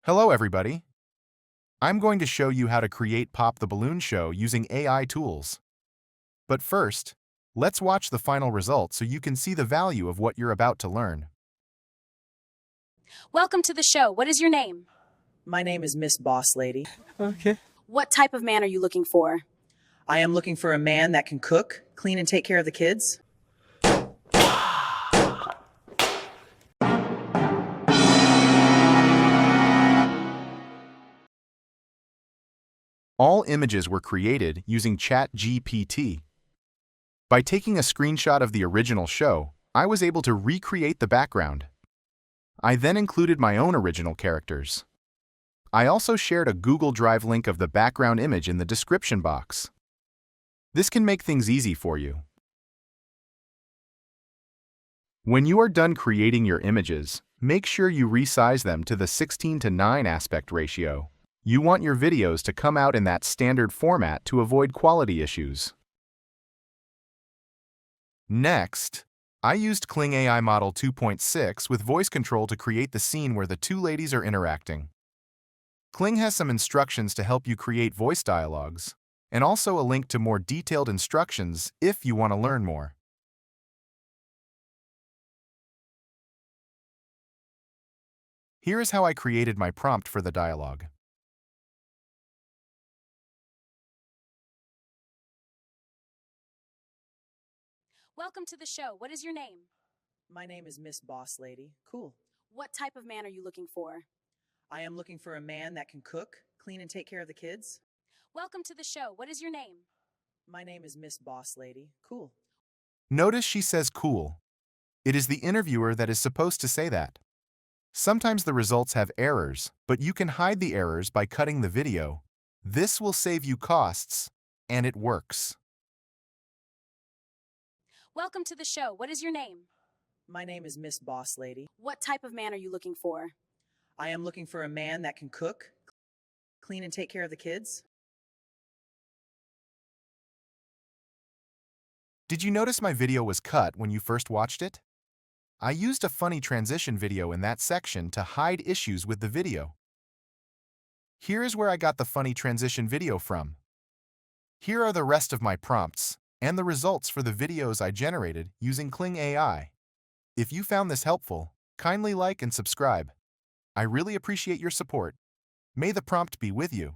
Hello, everybody. I'm going to show you how to create Pop the Balloon Show using AI tools. But first, let's watch the final result so you can see the value of what you're about to learn. Welcome to the show. What is your name? My name is Miss Boss Lady. Okay. What type of man are you looking for? I am looking for a man that can cook, clean, and take care of the kids. All images were created using ChatGPT. By taking a screenshot of the original show, I was able to recreate the background. I then included my own original characters. I also shared a Google Drive link of the background image in the description box. This can make things easy for you. When you are done creating your images, make sure you resize them to the 16:9 aspect ratio. You want your videos to come out in that standard format to avoid quality issues. Next, I used Kling AI Model 2.6 with voice control to create the scene where the two ladies are interacting. Kling has some instructions to help you create voice dialogues, and also a link to more detailed instructions if you want to learn more. Here is how I created my prompt for the dialogue. Welcome to the show. What is your name? My name is Miss Boss Lady. Cool. What type of man are you looking for? I am looking for a man that can cook, clean, and take care of the kids. Welcome to the show. What is your name? My name is Miss Boss Lady. Cool. Notice she says cool. It is the interviewer that is supposed to say that. Sometimes the results have errors, but you can hide the errors by cutting the video. This will save you costs, and it works. Welcome to the show. What is your name? My name is Miss Boss Lady. What type of man are you looking for? I am looking for a man that can cook, clean, and take care of the kids. Did you notice my video was cut when you first watched it? I used a funny transition video in that section to hide issues with the video. Here is where I got the funny transition video from. Here are the rest of my prompts and the results for the videos I generated using Kling AI. If you found this helpful, kindly like and subscribe. I really appreciate your support. May the prompt be with you.